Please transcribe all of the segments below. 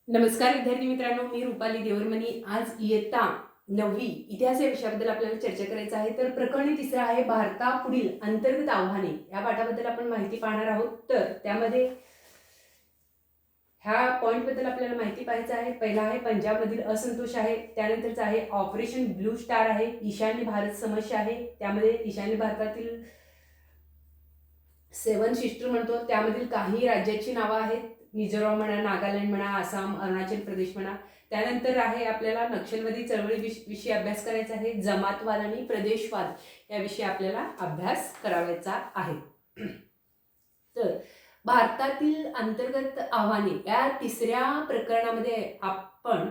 नमस्कार विद्यार्थी मित्रांनो, मी रुपाली देवरमनी। आज इयत्ता 9वी इतिहास या विषयाबद्दल आपल्याला चर्चा करायचं आहे। तर प्रकरण तिसरं आहे भारतापुढील अंतर्गत आव्हाने। या पाठाबद्दल आपण माहिती पाहणार आहोत। तर त्यामध्ये ह्या पॉइंट बद्दल आपल्याला माहिती पाहायचं आहे। पहिला आहे पंजाबमधील असंतोष आहे, त्यानंतरचा आहे ऑपरेशन ब्लू स्टार आहे, ईशान्य भारत समस्या आहे, त्यामध्ये ईशान्य भारतातील 7 सिस्टर म्हणतो त्यामधील काही राज्याची नावं आहेत, मिझोराम म्हणा, नागालँड म्हणा, आसाम, अरुणाचल प्रदेश म्हणा। त्यानंतर आहे आपल्याला नक्षलवादी चळवळी विषयी अभ्यास करायचा आहे, जमातवाद आणि प्रदेशवाद याविषयी आपल्याला अभ्यास करायचा आहे। तर भारतातील अंतर्गत आव्हाने या तिसऱ्या प्रकरणामध्ये आपण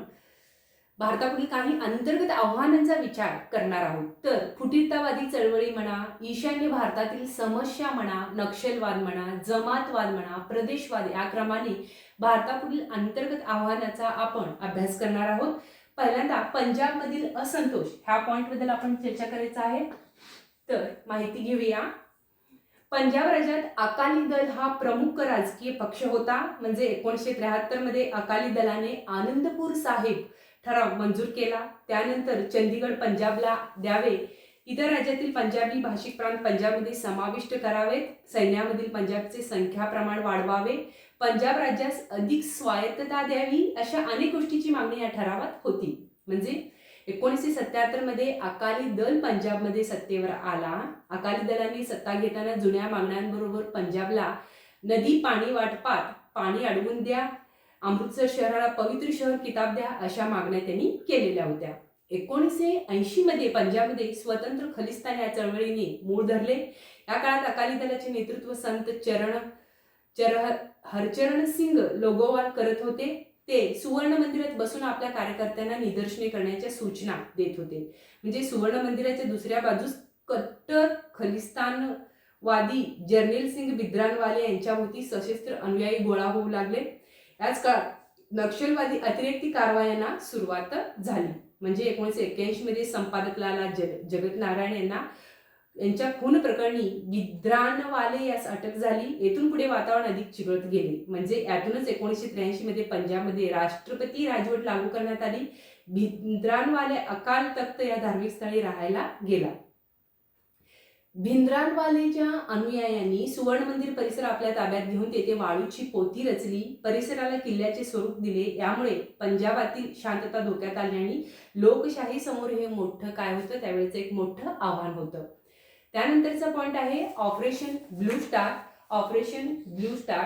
भारतापुढील काही अंतर्गत आव्हानांचा विचार करणार आहोत। तर फुटीरतावादी चळवळी म्हणा, ईशान्य भारतातील समस्या म्हणा, नक्षलवाद म्हणा, जमातवाद म्हणा, प्रदेशवाद या क्रमाने भारतापुढील अंतर्गत आव्हानाचा आपण अभ्यास करणार आहोत। पहिल्यांदा पंजाबमधील असंतोष ह्या पॉइंट बद्दल आपण चर्चा करायचं आहे। तर माहिती घेऊया। पंजाब राज्यात अकाली दल हा प्रमुख राजकीय पक्ष होता। म्हणजे 1973 मध्ये अकाली दलाने आनंदपूर साहिब ठराव मंजूर केला। त्यानंतर चंदीगड पंजाबला द्यावे, इतर राज्यातील पंजाबी भाषिक प्रांत पंजाबमध्ये समाविष्ट करावेत, सैन्यामधील पंजाबचे संख्या प्रमाण वाढवावे, पंजाब राज्यास अधिक स्वायत्तता द्यावी, अशा अनेक गोष्टीची मागणी या ठरावात होती। म्हणजे 1977 मध्ये अकाली दल पंजाबमध्ये सत्तेवर आला। अकाली दलाने सत्ता घेताना जुन्या मागण्यांबरोबर पंजाबला नदी पाणी वाटपात पाणी अडवून द्या, अमृतसर शहराला पवित्र शहर किताब द्या, अशा मागण्या त्यांनी केलेल्या होत्या। 1980 मध्ये पंजाबमध्ये स्वतंत्र खलिस्तान या चळवळीने मूळ धरले। या काळात अकाली दलाचे नेतृत्व संत हरचरण सिंग लोगोवाल करत होते। ते सुवर्ण मंदिरात बसून आपल्या कार्यकर्त्यांना निदर्शने करण्याच्या सूचना देत होते। म्हणजे सुवर्ण मंदिराच्या दुसऱ्या बाजूस कट्टर खलिस्तानवादी जर्नेल सिंग भिद्रानवाले यांच्याभोवती सशस्त्र अनुयायी गोळा होऊ लागले। याच काळात नक्षलवादी अतिरेकी कारवायांना सुरुवात झाली। म्हणजे 1981 मध्ये संपादक लाला जगत नारायण यांच्या खून प्रकरणी भिद्रानवाले यास अटक झाली। येथून पुढे वातावरण अधिक चिघळत गेले। म्हणजे यातूनच 1983 मध्ये पंजाबमध्ये राष्ट्रपती राजवट लागू करण्यात आली। भिद्रानवाले अकाल तख्त या धार्मिक स्थळी राहायला गेला। भिंद्रानवालेच्या अनुयायांनी सुवर्ण मंदिर परिसर आपल्या ताब्यात घेऊन तेथे वाळूची पोती रचली, परिसराला किल्ल्याचे स्वरूप दिले। यामुळे पंजाबातील शांतता धोक्यात आली आणि लोकशाही समोर हे मोठं काय होतं, त्यावेळेचं एक मोठं आव्हान होतं। त्यानंतरचा पॉइंट आहे operation blue star. Operation blue star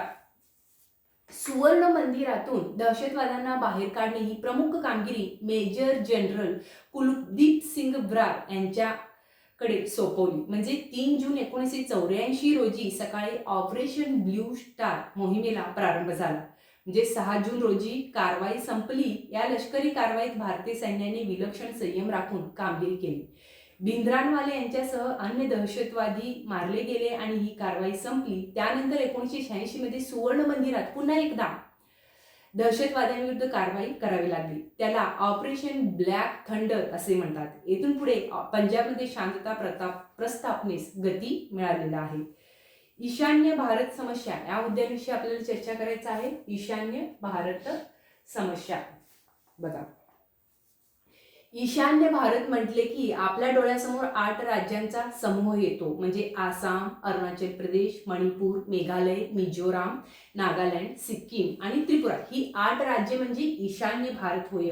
सुवर्ण मंदिरातून दहशतवाद्यांना बाहेर काढणे ही प्रमुख कामगिरी मेजर जनरल कुलदीप सिंग ब्रार यांच्याकडे सोपवली। म्हणजे 3 जून 1984 रोजी सकाळी ऑपरेशन ब्लू स्टार मोहिमेला प्रारंभ झाला। म्हणजे 6 जून रोजी कारवाई संपली। या लष्करी कारवाईत भारतीय सैन्याने विलक्षण संयम राखून कामगिरी केली। भिंद्रानवाले यांच्यासह अन्य दहशतवादी मारले गेले आणि ही कारवाई संपली। त्यानंतर 1986 मध्ये सुवर्ण मंदिरात पुन्हा एकदा दहशतवाद्यांविरुद्ध कारवाई करावी लागली। त्याला ऑपरेशन ब्लॅक थंडर असे म्हणतात। येथून पुढे पंजाबमध्ये शांतता प्रस्थापनेस गती मिळालेला आहे। ईशान्य भारत समस्या या मुद्द्याविषयी आपल्याला चर्चा करायचं आहे। ईशान्य भारत समस्या बघा, ईशान्य भारत म्हटले की आपल्या डोळ्यासमोर 8 राज्यांचा समूह येतो। म्हणजे आसाम, अरुणाचल प्रदेश, मणिपूर, मेघालय, मिझोराम, नागालँड, सिक्कीम आणि त्रिपुरा ही 8 राज्ये म्हणजे ईशान्य भारत होय।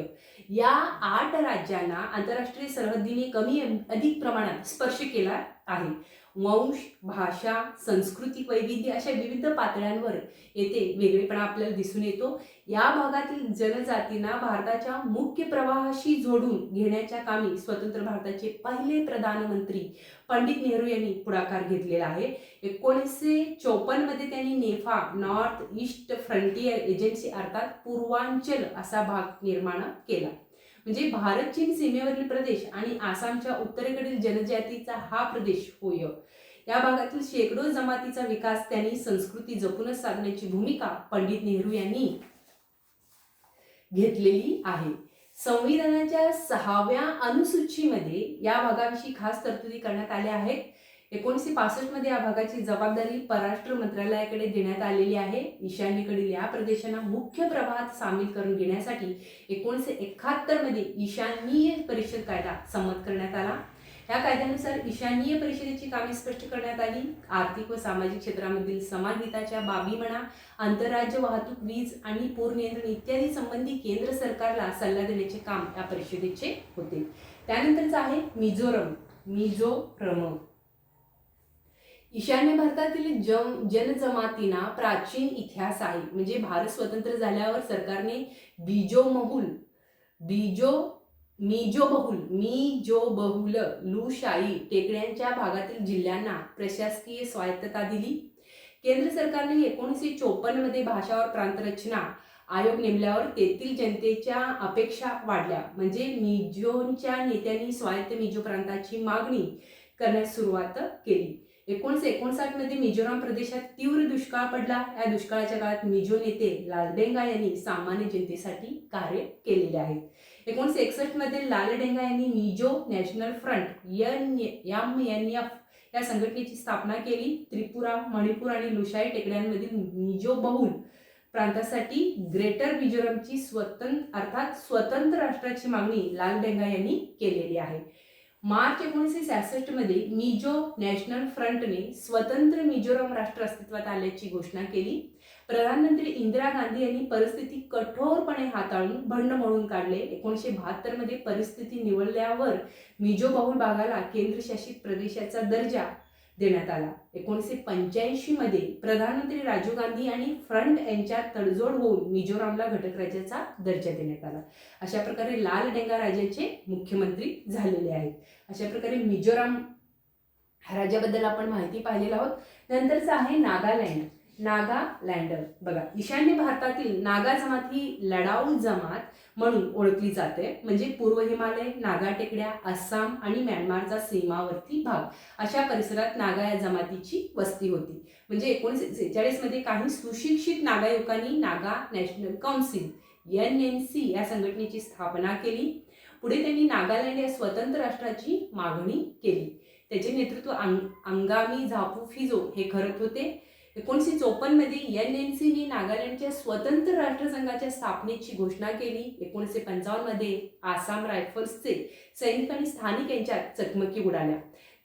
या 8 राज्यांना आंतरराष्ट्रीय सरहद्दीने कमी अधिक प्रमाणात स्पर्श केला आहे। वंश, भाषा, सांस्कृतिक वैविध्य अशा विविध पातळ्यांवर येथे वेगळेपणा आपल्याला दिसून येतो। या भागातील जनजातींना भारताच्या मुख्य प्रवाहाशी जोडून घेण्याच्या कामी स्वतंत्र भारताचे पहिले प्रधानमंत्री पंडित नेहरू यांनी पुढाकार घेतलेला आहे। 1954 मध्ये त्यांनी नेफा नॉर्थ ईस्ट फ्रंटियर एजन्सी अर्थात पूर्वांचल असा भाग निर्माण केला। म्हणजे भारत चीन सीमेवरील प्रदेश आणि आसामच्या उत्तरेकडील जनजातीचा हा प्रदेश होय। या भागातील शेकडो जमातीचा विकास त्यांनी संस्कृती जपूनच साधण्याची भूमिका पंडित नेहरू यांनी घेतलेली आहे। संविधानाच्या 6व्या अनुसूचीमध्ये या भागाविषयी खास तरतुदी करण्यात आल्या आहेत। 1965 मध्ये या भागाची जबाबदारी परराष्ट्र मंत्रालयाकडे देण्यात आलेली आहे. ईशान्येकडील या प्रदेशांना मुख्य प्रवाहात सामील करून घेण्यासाठी 1971 मध्ये ईशान्य परिषद कायदा संमत करण्यात आला. या कायद्यानुसार ईशान्य परिषदेची कामे स्पष्ट करण्यात आली. आर्थिक व सामाजिक क्षेत्रामधील समान हिताच्या बाबी म्हणा, आंतरराज्य वाहतूक, वीज आणि पूर नियंत्रण इत्यादी संबंधी केंद्र सरकारला सल्ला देण्याचे काम या परिषदेचे होते. त्यानंतरच आहे मिझोरम. ईशान्य भारतातील जनजमातींना प्राचीन इतिहास आहे. म्हणजे भारत स्वतंत्र झाल्यावर सरकारने मिजोबहुल लुशाई टेकड्यांच्या भागातील जिल्ह्यांना प्रशासकीय स्वायत्तता दिली. केंद्र सरकारने 1954 मध्ये भाषा व प्रांतरचना आयोग नेमल्यावर तेथील जनतेच्या अपेक्षा वाढल्या. म्हणजे मिझोच्या नेत्यांनी स्वायत्त मिझो प्रांताची मागणी करण्यास सुरुवात केली. 1959 मध्ये मिझोराम प्रदेशात तीव्र दुष्काळ पडला. या दुष्काळाच्या काळात मिझो नेते लालडेंगा यांनी सामान्य जनतेसाठी कार्य केलेले आहे. 1961 मध्ये लालडेंगा यांनी मिझो नॅशनल फ्रंट MNF या संघटनेची स्थापना केली. त्रिपुरा, मणिपूर आणि लुशाई टेकड्यांमधील मिझो बहुल प्रांतासाठी ग्रेटर मिझोरमची स्वतंत्र राष्ट्राची मागणी लालडेंगा यांनी केलेली आहे. मार्च 1966 मध्ये मिझो नॅशनल फ्रंटने स्वतंत्र मिझोरम राष्ट्र अस्तित्वात आल्याची घोषणा केली. प्रधानमंत्री इंदिरा गांधी यांनी परिस्थिती कठोरपणे हाताळून बंड मोडून काढले. 1972 मध्ये परिस्थिती निवळल्यावर मिझो बहुल भागाला केंद्रशासित प्रदेशाचा दर्जा देण्यात आला. 1985 मध्ये प्रधानमंत्री राजीव गांधी आणि फ्रंट यांच्यात तडजोड होऊन मिझोरामला घटक राज्याचा दर्जा देण्यात आला. अशा प्रकारे लालडेंगा राज्याचे मुख्यमंत्री झालेले आहेत. अशा प्रकारे मिझोराम राज्याबद्दल आपण माहिती पाहिलेली आहोत. नंतरचं आहे नागालँड. बघा, ईशान्य भारतातील नागा जमात ही लढाऊ जमात म्हणून ओळखली जाते. म्हणजे पूर्व हिमालय, नागा टेकड्या, आसाम आणि म्यानमारचा सीमावर्ती भाग अशा परिसरात नागा या जमातीची वस्ती होती. म्हणजे 1946 मध्ये काही सुशिक्षित नागा युवकांनी नागा नॅशनल काउन्सिल NNC या संघटनेची स्थापना केली. पुढे त्यांनी नागालँड या स्वतंत्र राष्ट्राची मागणी केली. त्याचे नेतृत्व अंगामी झापू फिजो हे करत होते. 1954 मध्ये NNCने नागालँडच्या स्वतंत्र राष्ट्रसंघाच्या स्थापनेची घोषणा केली. 1955 मध्ये आसाम रायफल्सचे सैनिक आणि स्थानिक यांच्यात चकमकी उडाल्या.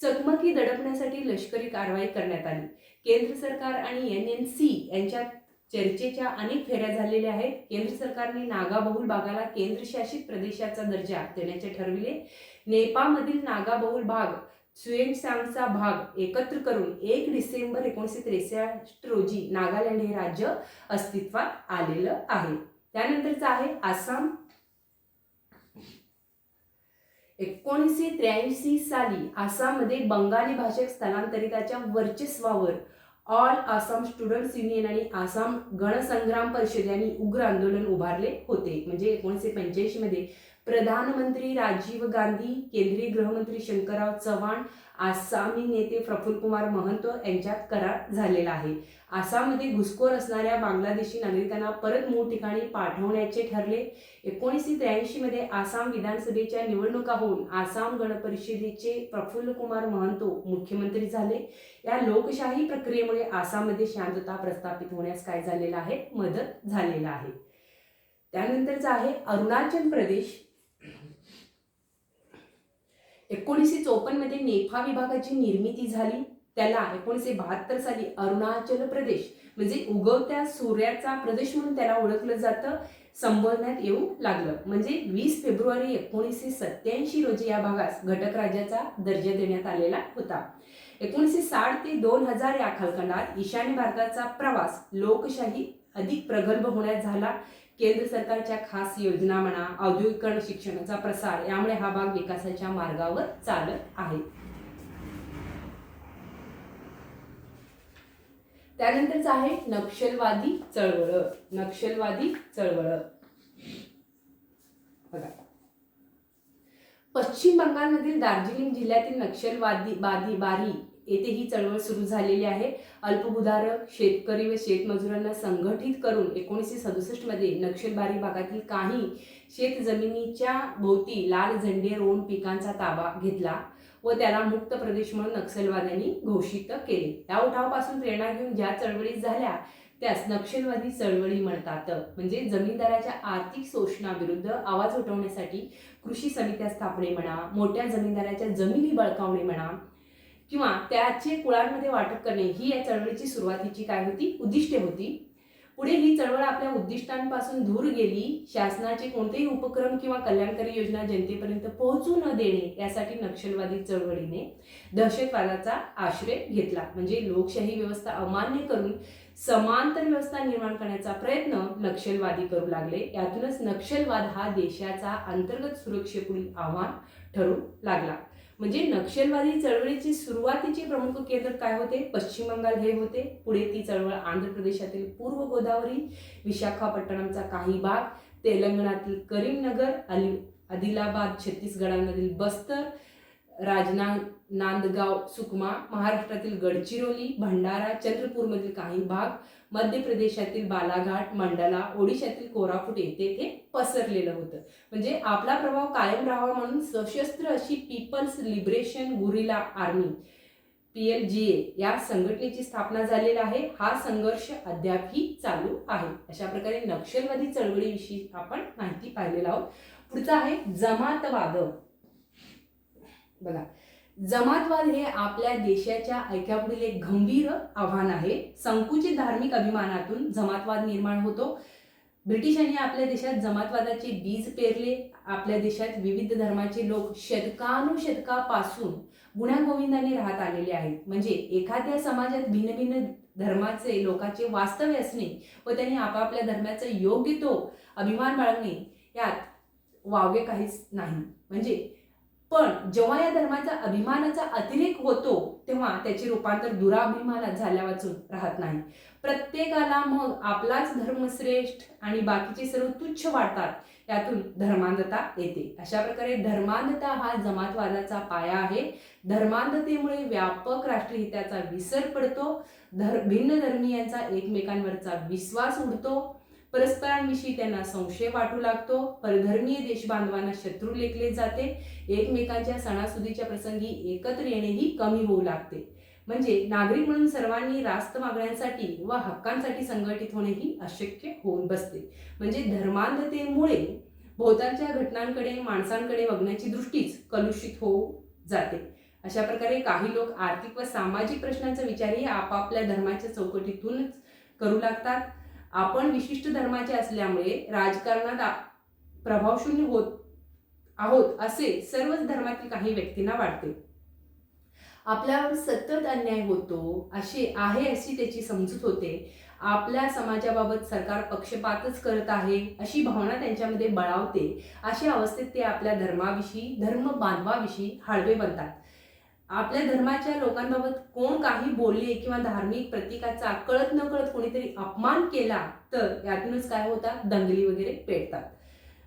चकमकी दडपण्यासाठी लष्करी कारवाई करण्यात आली. केंद्र सरकार आणि NNC यांच्यात चर्चेच्या अनेक फेऱ्या झालेल्या आहेत. केंद्र सरकारने नागा बहुल भागाला केंद्रशासित प्रदेशाचा दर्जा देण्याचे ठरविले. नेपाळमधील नागा बहुल भाग सुएनसांगचा भाग एकत्र करून 1 डिसेंबर 1963 रोजी नागालँड हे राज्य अस्तित्वात आलेलं आहे. त्यानंतरचं आहे आसाम. 1983 साली आसाममध्ये बंगाली भाषक स्थलांतरिताच्या वर्चस्वावर ऑल आसाम स्टुडंट्स युनियन आणि आसाम गणसंग्राम परिषद यांनी उग्र आंदोलन उभारले होते. म्हणजे 1985 मध्ये प्रधानमंत्री राजीव गांधी, केंद्रीय गृहमंत्री शंकरराव चव्हाण, आसामी नेते प्रफुल्ल कुमार महंतो यांच्यात करार झालेला आहे. आसाममध्ये घुसखोर असणाऱ्या बांगलादेशी नागरिकांना परत मूळ ठिकाणी पाठवण्याचे ठरले. 1983 मध्ये आसाम विधानसभेच्या निवडणुका होऊन आसाम गण परिषदेचे प्रफुल्ल कुमार महंतो मुख्यमंत्री झाले. या लोकशाही प्रक्रियेमुळे आसाममध्ये शांतता प्रस्थापित होण्यास काय झालेलं आहे, मदत झालेला आहे. त्यानंतरचं आहे अरुणाचल प्रदेश. 1954 मध्ये नेपा विभागाची निर्मिती झाली. त्याला 1972 साली अरुणाचल प्रदेश म्हणजे उगवत्या सूर्याचा प्रदेश म्हणून त्याला ओळखलं जातं, संबोधण्यात येऊ लागलं. म्हणजे 20 फेब्रुवारी 1987 रोजी या भागास घटक राज्याचा दर्जा देण्यात आलेला होता. 1960 ते 2000 या कालखंडात ईशान्य भारताचा प्रवास लोकशाही अधिक प्रगल्भ होण्यात झाला. केंद्र सरकारच्या खास योजना म्हणा, औद्योगिकरण, शिक्षणाचा प्रसार यामुळे हा भाग विकासाच्या मार्गावर चालत आहे. त्यानंतरच आहे नक्षलवादी चळवळ. बघा, पश्चिम बंगालमधील दार्जिलिंग जिल्ह्यातील नक्षलवादी बारी येथे ही चळवळ सुरू झालेली आहे. अल्पभूधारक शेतकरी व शेतमजुरांना संघटित करून 1967 मध्ये नक्षलबारी भागातील काही शेतजमिनीच्या भोवती लाल झेंडे रोवून पिकांचा ताबा घेतला. व त्याला मुक्त प्रदेश म्हणून नक्षलवाद्यांनी घोषित केले. या उठावापासून प्रेरणा घेऊन ज्या चळवळी झाल्या त्यास नक्षलवादी चळवळी म्हणतात. म्हणजे जमीनदाराच्या आर्थिक शोषणाविरुद्ध आवाज उठवण्यासाठी कृषी समित्या स्थापने म्हणा, मोठ्या जमीनदाराच्या जमिनी बळकावणे म्हणा किंवा त्याचे कुळांमध्ये वाटप करणे ही या चळवळीची सुरुवातीची काय होती, उद्दिष्टे होती. पुढे ही चळवळ आपल्या उद्दिष्टांपासून दूर गेली. शासनाचे कोणतेही उपक्रम किंवा कल्याणकारी योजना जनतेपर्यंत पोहोचू न देणे यासाठी नक्षलवादी चळवळीने दहशतवादाचा आश्रय घेतला. म्हणजे लोकशाही व्यवस्था अमान्य करून समांतर व्यवस्था निर्माण करण्याचा प्रयत्न नक्षलवादी करू लागले. यातूनच नक्षलवाद हा देशाचा अंतर्गत सुरक्षेपुढील आव्हान ठरू लागला. म्हणजे नक्षलवादी चळवळीची सुरुवातीचे प्रमुख केंद्र काय होते, पश्चिम बंगाल हे होते. पुढे ती चळवळ आंध्र प्रदेशातील पूर्व गोदावरी, विशाखापट्टणमचा काही भाग, तेलंगणातील करीमनगर, आदिलाबाद, छत्तीसगडामधील बस्तर, नांदगाव, सुकमा, महाराष्ट्रातील गडचिरोली, भंडारा, चंद्रपूरमधील काही भाग, मध्य प्रदेशातील बालाघाट, मंडला, ओडिशातील कोरापुट येथे ते पसरलेलं होतं. म्हणजे आपला प्रभाव कायम राहावा म्हणून सशस्त्र अशी people's liberation guerrilla army PLGA या संघटनेची स्थापना झालेली आहे. हा संघर्ष अद्यापही चालू आहे. अशा प्रकारे नक्षलवादी चळवळीविषयी आपण माहिती पाहिलेला आहोत. पुढचा आहे जमातवाद. बघा, जमातवाद हे आपल्या देशाच्या ऐक्यापुढील एक गंभीर आव्हान आहे. संकुचित धार्मिक अभिमानातून जमातवाद निर्माण होतो. ब्रिटिशांनी आपल्या देशात जमातवादाचे बीज पेरले. आपल्या देशात विविध धर्माचे लोक शतकानुशतकापासून गुण्यागोविंदाने राहत आलेले आहेत. म्हणजे एखाद्या समाजात भिन्न भिन्न धर्माचे लोकांचे वास्तव्य असणे व त्यांनी आपापल्या धर्माचा योग्य तो अभिमान बाळगणे यात वावगे काहीच नाही. म्हणजे पण जेव्हा या धर्माचा अभिमानाचा अतिरेक होतो तेव्हा त्याचे रूपांतर दुराभिमानात झाल्या वाचून राहत नाही. प्रत्येकाला मग आपलाच धर्म श्रेष्ठ आणि बाकीचे सर्व तुच्छ वाटतात. यातून धर्मांधता येते. अशा प्रकारे धर्मांधता हा जमातवादाचा पाया आहे. धर्मांधतेमुळे व्यापक राष्ट्रहिताचा विसर पडतो. भिन्न धर्मीयांचा एकमेकांवरचा विश्वास उडतो. परस्परांविषयी त्यांना संशय वाटू लागतो. परधर्मीय देशबांधवांना शत्रू लेखले जाते. एकमेकांच्या सणासुदीच्या प्रसंगी एकत्र येणेही कमी होऊ लागते. म्हणजे नागरिक म्हणून सर्वांनी रास्त मागण्यांसाठी व हक्कांसाठी संघटित होणेही अशक्य होऊन बसते. म्हणजे धर्मांधतेमुळे भोवतालच्या घटनांकडे माणसांकडे बघण्याची दृष्टीच कलुषित होऊ जाते. अशा प्रकारे काही लोक आर्थिक व सामाजिक प्रश्नांचा विचारही आपापल्या धर्माच्या चौकटीतूनच करू लागतात. आपण विशिष्ट धर्माचे असल्यामुळे राजकारणात प्रभावशून्य होत आहोत असे सर्वच धर्मातील काही व्यक्तींना वाटते. आपल्यावर सतत अन्याय होतो अशी त्याची समजूत होते. आपल्या समाजाबाबत सरकार पक्षपातच करत आहे अशी भावना त्यांच्यामध्ये बळावते. अशा अवस्थेत ते आपल्या धर्माविषयी, धर्म बांधवाविषयी हळवे बनतात. आपल्या धर्माच्या लोकांबाबत कोण काही बोलले किंवा धार्मिक प्रतीकाचा कळत न कळत कोणीतरी अपमान केला तर यातूनच काय होतात, दंगली वगैरे पेटतात.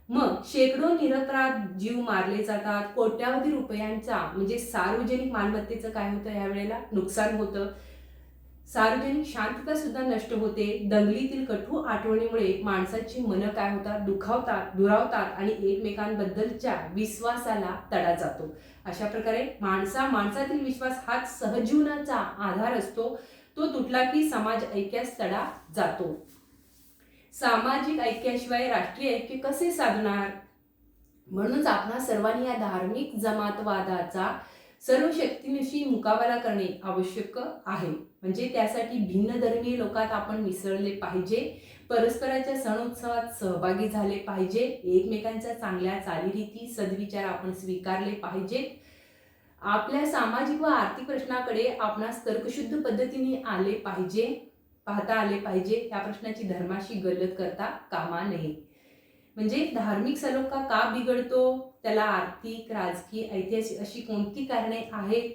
मग शेकडो निरपराध जीव मारले जातात. कोट्यावधी रुपयांचा म्हणजे सार्वजनिक मालमत्तेचं काय होतं, यावेळेला नुकसान होतं. सार्वजनिक शांतता सुद्धा नष्ट होते. दंगलीतील कटू आठवणीमुळे माणसाची मनं काय होतात, दुरावतात आणि एकमेकांबद्दलच्या विश्वासाला तडा जातो. अशा प्रकारे माणसातील विश्वास हाच सहजीवनाचा आधार असतो. तो तुटला की समाज ऐक्यास तडा जातो. सामाजिक ऐक्याशिवाय राष्ट्रीय ऐक्य कसे साधणार? म्हणूनच आपणा सर्वांनी या धार्मिक जमातवादाचा सर्व शक्तीनिशी मुकाबला करणे आवश्यक आहे. म्हणजे त्यासाठी भिन्न धर्मीय लोकात आपण मिसळले पाहिजे. परस्पराच्या सण उत्सवात सहभागी झाले पाहिजे. एकमेकांच्या चांगल्या चालीरीती सद्विचार आपण स्वीकारले पाहिजेत. आपल्या सामाजिक व आर्थिक प्रश्नाकडे आपणास तर्कशुद्ध पद्धतीने पाहता आले पाहिजे. या प्रश्नाची धर्माशी गल्लत करता कामा नये. म्हणजे धार्मिक सलोखा का बिघडतो, त्याला आर्थिक, राजकीय, ऐतिहासिक अशी कोणती कारणे आहेत,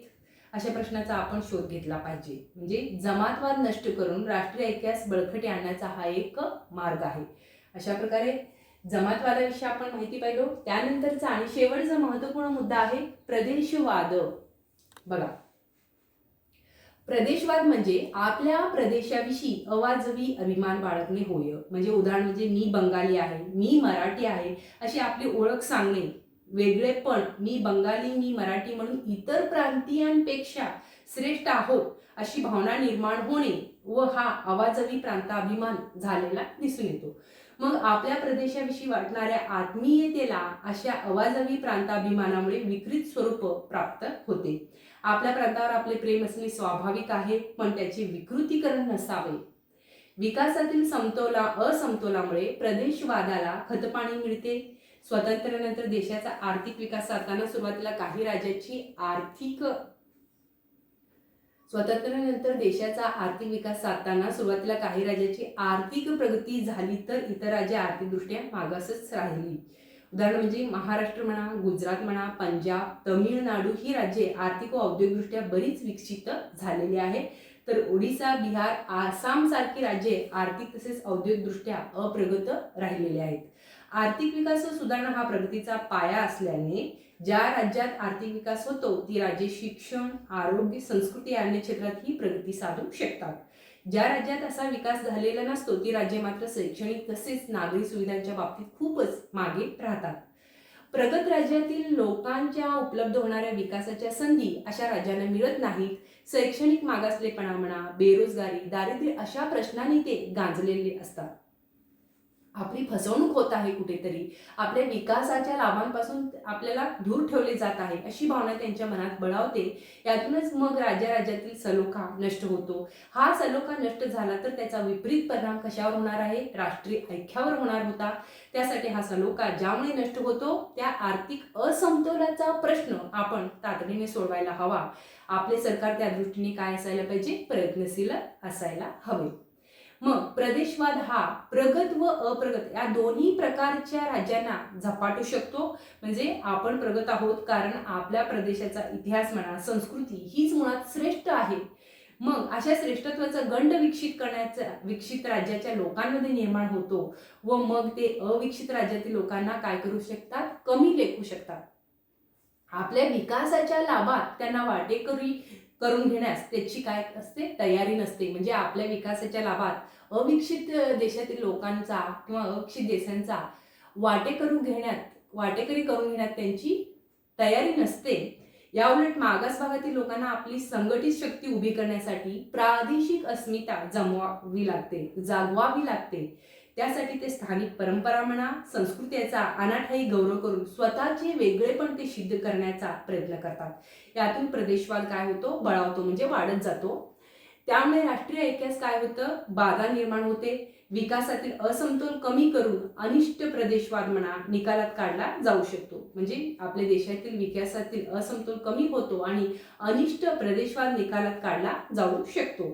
अशा प्रश्नाचा आपण शोध घेतला पाहिजे. म्हणजे जमातवाद नष्ट करून राष्ट्रीय ऐक्यास बळकटी आणण्याचा हा एक मार्ग आहे. अशा प्रकारे जमातवादाविषयी आपण माहिती पाहिलो. त्यानंतरचा आणि शेवटचा महत्त्वपूर्ण मुद्दा आहे प्रदेशवाद. बघा, प्रदेशवाद म्हणजे आपल्या प्रदेशाविषयी अवाजवी अभिमान बाळगणे होय. म्हणजे उदाहरण म्हणजे मी बंगाली आहे, मी मराठी आहे अशी आपली ओळख सांगणे. वेगळेपण, मी बंगाली, मी मराठी म्हणून इतर प्रांतीयांपेक्षा श्रेष्ठ आहोत अशी भावना निर्माण होणे व हा अवाजवी प्रांताभिमान झालेला दिसून येतो. मग आपल्या प्रदेशाविषयी वाटणाऱ्या आत्मीयतेला अशा अवाजवी प्रांताभिमानामुळे विकृत स्वरूप प्राप्त होते. आपल्या प्रांतावर आपले प्रेम असणे स्वाभाविक आहे, पण त्याचे विकृतीकरण नसावे. विकासातील असमतोलामुळे प्रदेशवादाला खतपाणी मिळते. स्वातंत्र्यानंतर देशाचा आर्थिक विकास साधताना सुरुवातीला काही राज्याची आर्थिक प्रगती झाली तर इतर राज्ये आर्थिकदृष्ट्या मागासच राहिली. उदाहरण म्हणजे महाराष्ट्र म्हणा, गुजरात म्हणा, पंजाब, तमिळनाडू ही राज्ये आर्थिक व औद्योगिकदृष्ट्या बरीच विकसित झालेली आहे. तर ओडिसा, बिहार, आसाम सारखी राज्ये आर्थिक तसेच औद्योगिकदृष्ट्या अप्रगत राहिलेली आहेत. आर्थिक विकास व सुधारणा हा प्रगतीचा पाया असल्याने ज्या राज्यात आर्थिक विकास होतो ती राज्ये शिक्षण, आरोग्य, संस्कृती या अन्य क्षेत्रात ही प्रगती साधू शकतात. ज्या राज्यात असा विकास झालेला नसतो ती राज्ये मात्र शैक्षणिक तसेच नागरी सुविधांच्या बाबतीत खूपच मागे राहतात. प्रगत राज्यातील लोकांच्या उपलब्ध होणाऱ्या विकासाच्या संधी अशा राज्यांना मिळत नाहीत. शैक्षणिक मागासलेपणा म्हणा, बेरोजगारी, दारिद्र्य अशा प्रश्नांनी ते गांजलेले असतात. आपली फसवणूक होत आहे, कुठेतरी आपल्या विकासाच्या लाभांपासून आपल्याला दूर ठेवले जात आहे अशी भावना त्यांच्या मनात बळावते. यातूनच मग राज्यातील सलोखा नष्ट होतो. हा सलोखा नष्ट झाला तर त्याचा विपरीत परिणाम कशावर होणार आहे? राष्ट्रीय ऐक्यावर होणार होता. त्यासाठी हा सलोखा ज्यामुळे नष्ट होतो त्या आर्थिक असमतोलाचा प्रश्न आपण तातडीने सोडवायला हवा. आपले सरकार त्या दृष्टीने काय असायला पाहिजे? प्रयत्नशील असायला हवे. मग प्रदेशवाद हा प्रगत व अप्रगत या दोन्ही प्रकारच्या राज्यांना झपाटू शकतो. म्हणजे आपण प्रगत आहोत कारण आपल्या प्रदेशाचा इतिहास म्हणा, संस्कृती हीच मुळात श्रेष्ठ आहे. मग अशा श्रेष्ठत्वाचा गंड विकसित राज्याच्या लोकांमध्ये निर्माण होतो व मग ते अविकसित राज्यातील लोकांना काय करू शकतात? कमी लेखू शकतात. आपल्या विकासाच्या लाभात त्यांना वाटेकरी करून घेण्यास त्याची काय असते? तयारी नसते. म्हणजे आपल्या विकासाच्या लाभात अविकसित देशातील लोकांचा किंवा अविकसित देशांचा वाटेकरी करून घेण्यात त्यांची तयारी नसते. याउलट मागास भागातील लोकांना आपली संघटित शक्ती उभी करण्यासाठी प्रादेशिक अस्मिता जागवावी लागते. त्यासाठी ते स्थानिक परंपरा म्हणा, संस्कृतीचा अनाठायी गौरव करून स्वतःचे वेगळेपण ते सिद्ध करण्याचा प्रयत्न करतात. यातून प्रदेशवाद काय होतो? बळावतो, म्हणजे वाढत जातो. त्यामुळे राष्ट्रीय ऐक्यास काय होतं? बाधा निर्माण होते. विकासातील असमतोल कमी करून अनिष्ट प्रदेशवाद म्हणा निकालात काढला जाऊ शकतो. म्हणजे आपल्या देशातील विकासातील असमतोल कमी होतो आणि अनिष्ट प्रदेशवाद निकालात काढला जाऊ शकतो.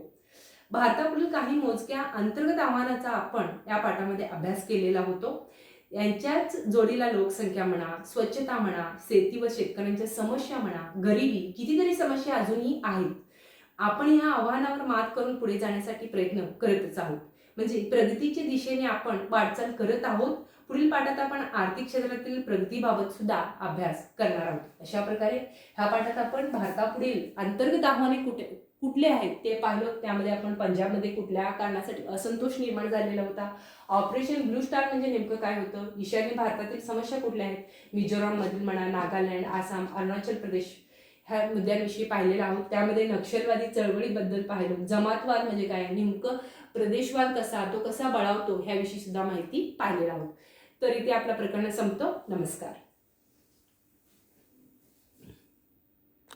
भारतापुढील काही मोजक्या अंतर्गत आव्हानाचा आपण या पाठामध्ये अभ्यास केलेला होतो. यांच्याच जोडीला लोकसंख्या म्हणा, स्वच्छता म्हणा, शेती व शेतकऱ्यांच्या समस्या म्हणा, गरिबी, कितीतरी समस्या अजूनही आहेत. आपण ह्या आव्हानावर मात करून पुढे जाण्यासाठी प्रयत्न करतच आहोत. म्हणजे प्रगतीच्या दिशेने आपण वाटचाल करत आहोत. पुढील पाठात आपण आर्थिक क्षेत्रातील प्रगतीबाबत सुद्धा अभ्यास करणार आहोत. अशा प्रकारे ह्या पाठात आपण भारतापुढील अंतर्गत आव्हाने कुठले आहेत ते पाहिलं. त्यामध्ये आपण पंजाबमध्ये कुठल्या कारणासाठी असंतोष निर्माण झालेला होता, ऑपरेशन ब्लू स्टार म्हणजे नेमकं काय होतं, ईशान्य भारतातील समस्या कुठल्या आहेत, मिझोराम मधील म्हणा, नागालँड, आसाम, अरुणाचल प्रदेश ह्या मुद्द्यांविषयी पाहिलेलं आहोत. त्यामध्ये नक्षलवादी चळवळीबद्दल पाहिलं, जमातवाद म्हणजे काय, नेमकं प्रदेशवाद कसा बळावतो ह्याविषयी सुद्धा माहिती पाहिलेलं आहोत. तर इथे आपला प्रकरण संपतो. नमस्कार.